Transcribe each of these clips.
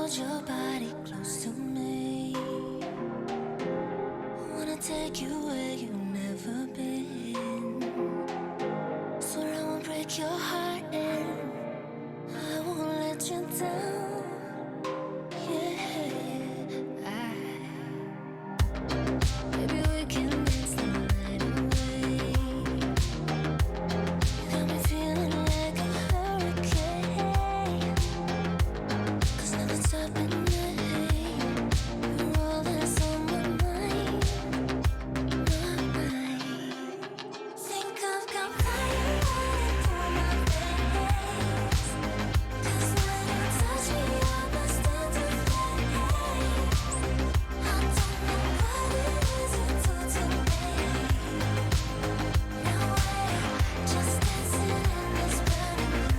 hold your body close to me. Wanna take you where you've never been. Swear I won't break your heart and I won't let you down. Yeah, maybe we can dance the night away. You got me feeling like a hurricane. 'Cause nothing's stopping me. You're all that's on my mind, my mind. Think I've got fire running through my veins. 'Cause when you touch me, I burst into flames. I don't know what it is you do to me. Now we're just dancing in this burning room.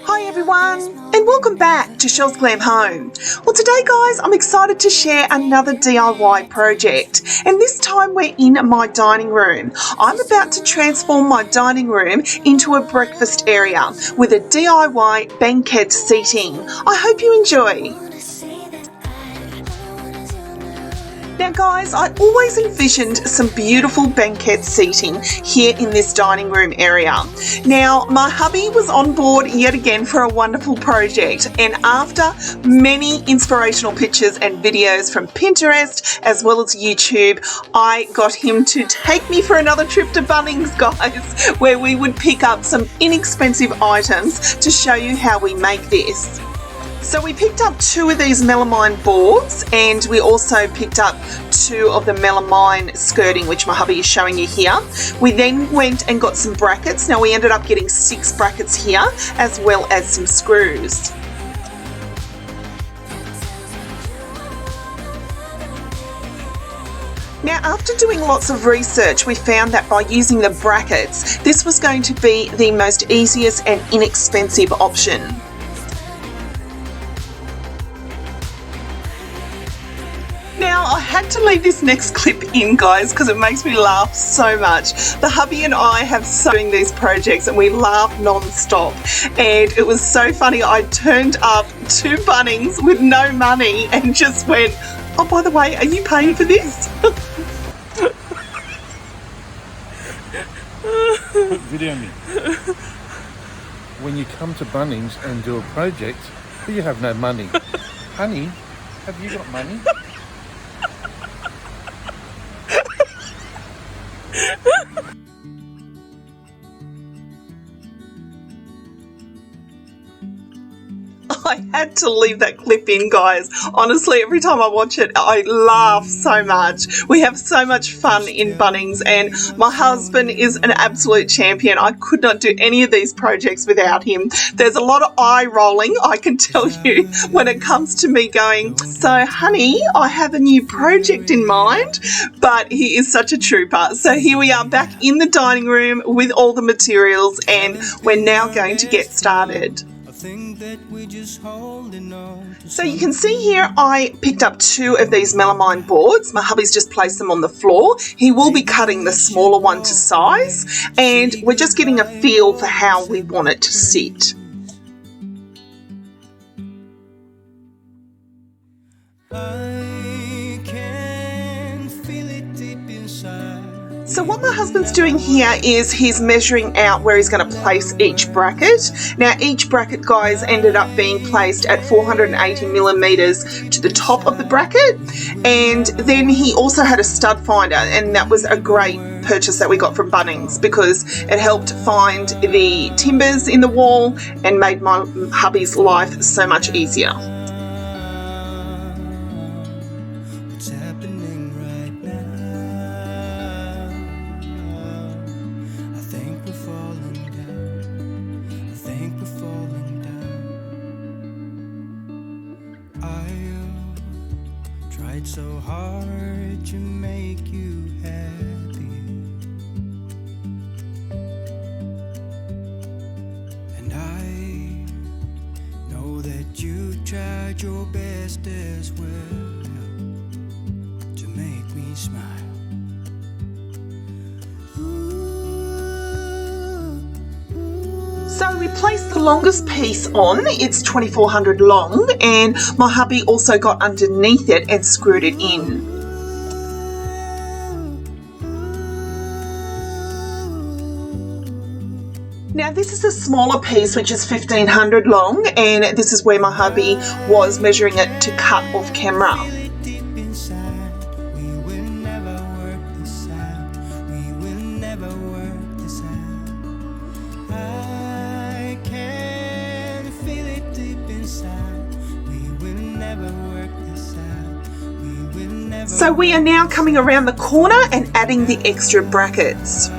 Hi everyone, and welcome back to Chelle's Glam Home. Well, today guys, I'm excited to share another DIY project, and this time we're in my dining room. I'm about to transform my dining room into a breakfast area with a DIY banquette seating. I hope you enjoy. Now guys, I always envisioned some beautiful banquette seating here in this dining room area. Now, my hubby was on board yet again for a wonderful project, and after many inspirational pictures and videos from Pinterest as well as YouTube, I got him to take me for another trip to Bunnings, guys, where we would pick up some inexpensive items to show you how we make this. So we picked up 2 of these melamine boards, and we also picked up 2 of the melamine skirting, which my hubby is showing you here. We then went and got some brackets. Now we ended up getting 6 brackets here, as well as some screws. Now, after doing lots of research, we found that by using the brackets, this was going to be the most easiest and inexpensive option. Now, I had to leave this next clip in, guys, because it makes me laugh so much. The hubby and I have doing these projects and we laugh non-stop, and it was so funny. I turned up to Bunnings with no money and just went, "Oh, by the way, are you paying for this?" Video me. When you come to Bunnings and do a project, you have no money. Honey, have you got money? I had to leave that clip in, guys. Honestly, every time I watch it, I laugh so much. We have so much fun in Bunnings, and my husband is an absolute champion. I could not do any of these projects without him. There's a lot of eye rolling, I can tell you, when it comes to me going, "So, honey, I have a new project in mind," but he is such a trooper. So here we are back in the dining room with all the materials, and we're now going to get started. So you can see here I picked up 2 of these melamine boards. My hubby's just placed them on the floor. He will be cutting the smaller one to size, and we're just getting a feel for how we want it to sit. So what my husband's doing here is he's measuring out where he's going to place each bracket. Now each bracket, guys, ended up being placed at 480 millimeters to the top of the bracket, and then he also had a stud finder, and that was a great purchase that we got from Bunnings because it helped find the timbers in the wall and made my hubby's life so much easier. So hard to make you happy, and I know that you tried your best as well to make me smile. So we placed the longest piece on, it's 2400 long, and my hubby also got underneath it and screwed it in. Now this is a smaller piece which is 1500 long, and this is where my hubby was measuring it to cut off camera. So we are now coming around the corner and adding the extra brackets.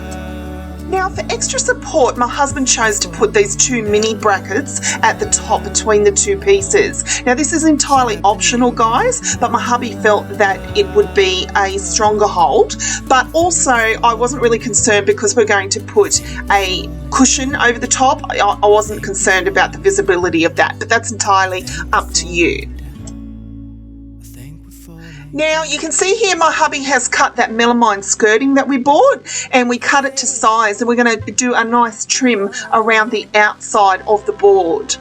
Now for extra support, my husband chose to put these two mini brackets at the top between the two pieces. Now this is entirely optional, guys, but my hubby felt that it would be a stronger hold. But also I wasn't really concerned because we're going to put a cushion over the top. I wasn't concerned about the visibility of that, but that's entirely up to you. Now you can see here my hubby has cut that melamine skirting that we bought, and we cut it to size, and we're going to do a nice trim around the outside of the board.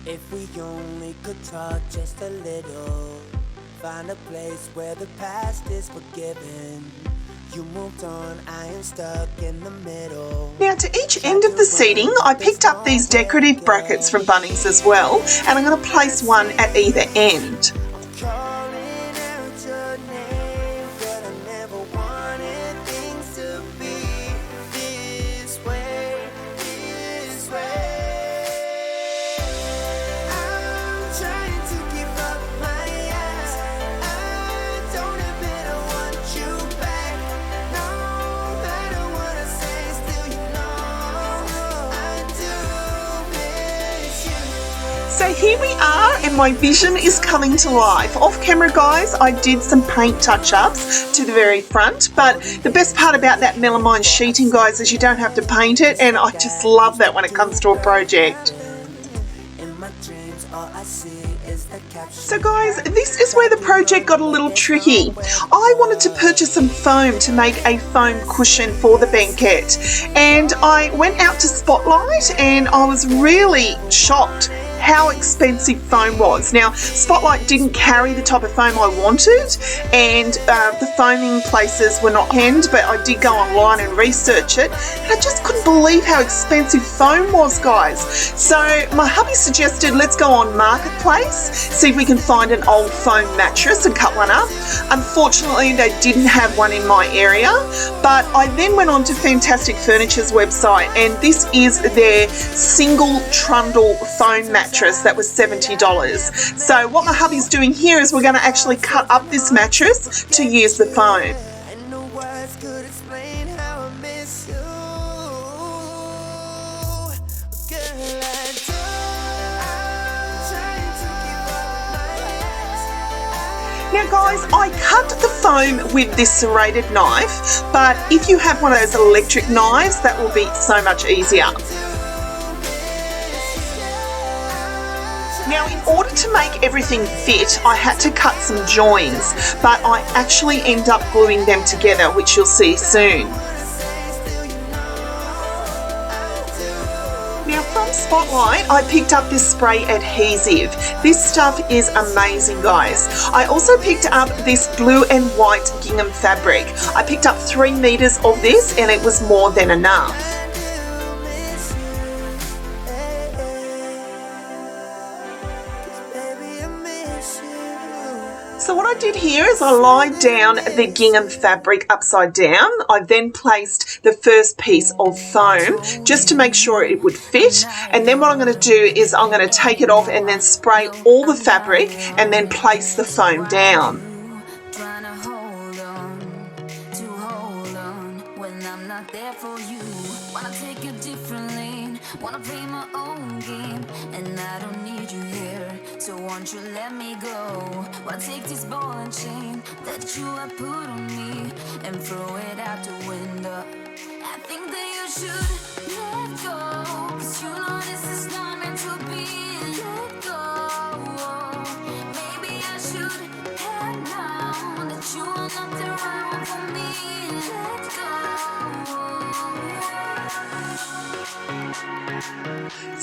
If we only could talk just a little, find a place where the past is forgiven. You moved on, I am stuck in the middle. Now to each end of the seating, I picked up these decorative brackets from Bunnings as well, and I'm going to place one at either end. Calling out your name, but I never wanted things to be this way, this way. I'm trying to give up my ass. I don't admit I want you back. No matter what I say, still you know I do miss you. So here we are, and my vision is coming to life. Off camera, guys, I did some paint touch-ups to the very front, but the best part about that melamine sheeting, guys, is you don't have to paint it, and I just love that when it comes to a project. In my dreams, all I see is the caption. So guys, this is where the project got a little tricky. I wanted to purchase some foam to make a foam cushion for the Banquette, and I went out to Spotlight and I was really shocked how expensive foam was. Now, Spotlight didn't carry the type of foam I wanted, and the foaming places were not hand, but I did go online and research it, and I just couldn't believe how expensive foam was, guys. So my hubby suggested let's go on Marketplace, see if we can find an old foam mattress and cut one up. Unfortunately, they didn't have one in my area, but I then went on to Fantastic Furniture's website, and this is their single trundle foam mattress that was $70. So what my hubby's doing here is we're going to actually cut up this mattress to use the foam. And no words could explain how I miss you. Girl, I do. I'm trying to give up my Now guys, I cut the foam with this serrated knife, but if you have one of those electric knives, that will be so much easier. Now, in order to make everything fit, I had to cut some joins, but I actually end up gluing them together, which you'll see soon. Now, from Spotlight, I picked up this spray adhesive. This stuff is amazing, guys. I also picked up this blue and white gingham fabric. I picked up 3 meters of this, and it was more than enough. So what I did here is I lied down the gingham fabric upside down. I then placed the first piece of foam just to make sure it would fit. And then what I'm going to do is I'm going to take it off and then spray all the fabric and then place the foam down. Trying to hold on when I'm not there for you. Wanna take a different lane, wanna play my own game, and I don't need you here, so won't you let me go? Wanna take this ball and chain that you have put on me and throw it out the window. I think that you should let go, 'cause you know this is not meant to be. Let go. Maybe I should have known that you are not the right one for me.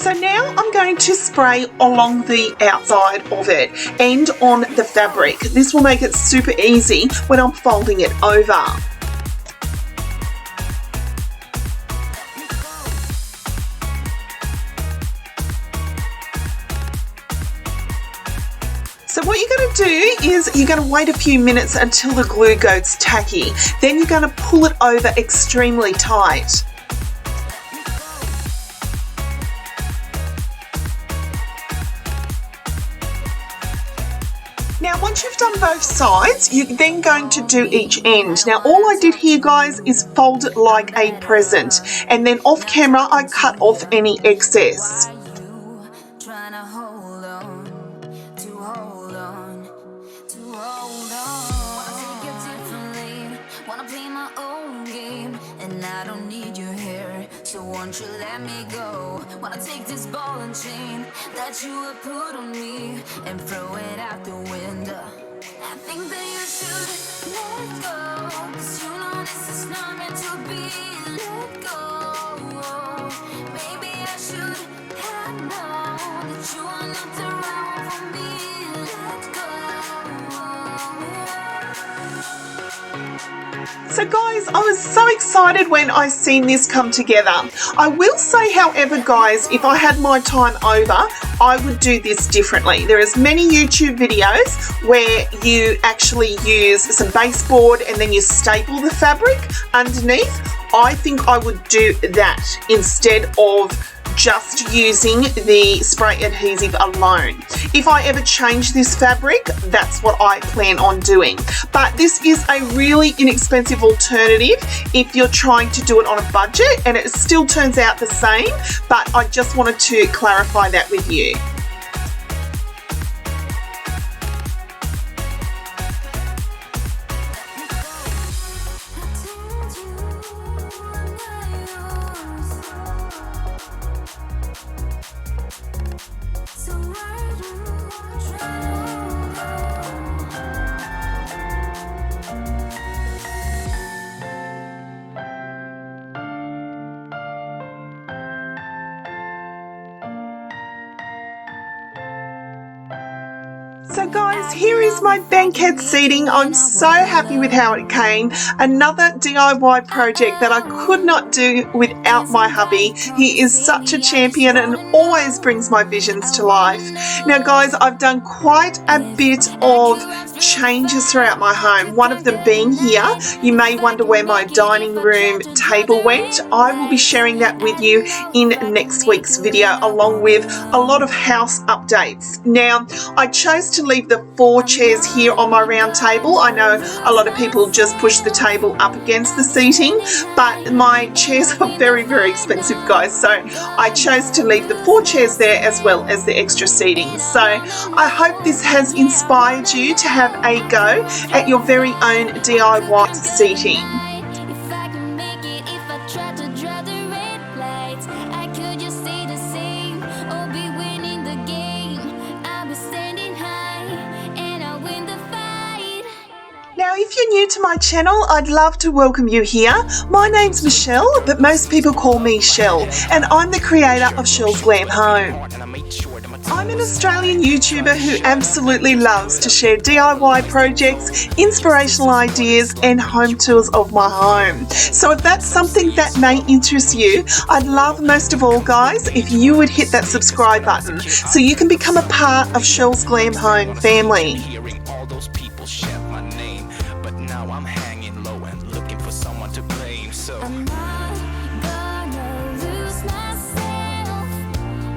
So now I'm going to spray along the outside of it and on the fabric. This will make it super easy when I'm folding it over. So what you're going to do is you're going to wait a few minutes until the glue goes tacky. Then you're going to pull it over extremely tight. Now once you've done both sides, you're then going to do each end. Now all I did here, guys, is fold it like a present, and then off camera I cut off any excess. Trying to hold on, to hold on, to hold on. Wanna take it differently, wanna play my own game, and I don't need your hair, so won't you let me go? Wanna take this ball and chain that you have put on me and throw it out the window. I think that you should let go, 'cause you know this is not meant to be. Let go. Maybe I should have known that you are not around for me. Let go. So guys, I was so excited when I seen this come together. I will say, however, guys, if I had my time over, I would do this differently. There is many YouTube videos where you actually use some baseboard and then you staple the fabric underneath. I think I would do that instead of just using the spray adhesive alone. If I ever change this fabric, that's what I plan on doing. But this is a really inexpensive alternative if you're trying to do it on a budget, and it still turns out the same, but I just wanted to clarify that with you. So guys, here is my Banquette seating. I'm so happy with how it came. Another DIY project that I could not do without my hubby. He is such a champion and always brings my visions to life. Now guys, I've done quite a bit of changes throughout my home. One of them being here. You may wonder where my dining room table went. I will be sharing that with you in next week's video, along with a lot of house updates. Now, I chose to leave the 4 chairs here on my round table. I know a lot of people just push the table up against the seating, but my chairs are very, very expensive, guys, so I chose to leave the 4 chairs there as well as the extra seating. So I hope this has inspired you to have a go at your very own DIY seating. If I can make it, if I try to draw the red lights, I could just stay the same or be winning the game. I'll be standing high and I'll win the fight. Now, if you're new to my channel, I'd love to welcome you here. My name's Michelle, but most people call me Chelle, and I'm the creator of Chelle's Glam Home. I'm an Australian YouTuber who absolutely loves to share DIY projects, inspirational ideas, and home tours of my home. So if that's something that may interest you, I'd love most of all, guys, if you would hit that subscribe button so you can become a part of Chelle's Glam Home family. Hearing all those people shout my name, but now I'm hanging low and looking for someone to blame. So I'm not gonna lose myself.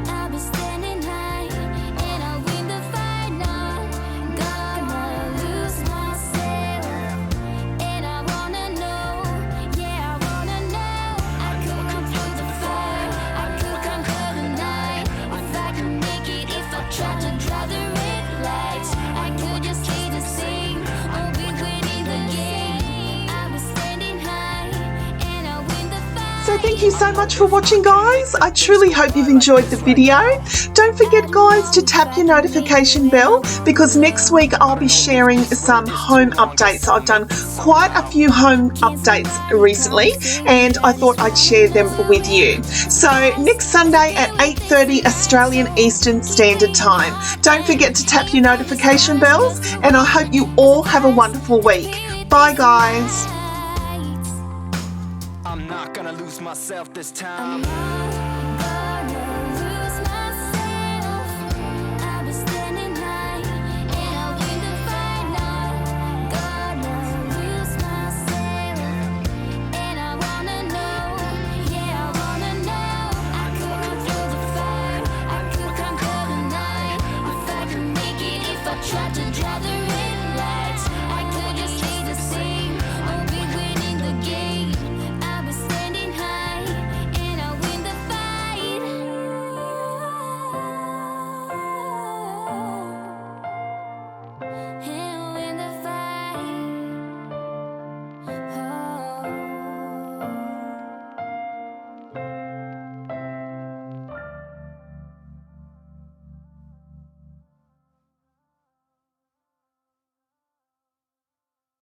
I'll be standing high and I'll win the fight. Not gonna lose myself. And I wanna know, yeah, I wanna know. I could control the fire, I could conquer the night. If I can make it, if I try to draw the red lights, I could just stay the same or be winning the game. I'll be standing high and I'll win the fight. So So thank you so much for watching, guys. I truly hope you've enjoyed the video. Don't forget, guys, to tap your notification bell because next week I'll be sharing some home updates. I've done quite a few home updates recently and I thought I'd share them with you. So next Sunday at 8:30 Australian Eastern Standard Time. Don't forget to tap your notification bells and I hope you all have a wonderful week. Bye, guys. I'm not gonna lose myself this time.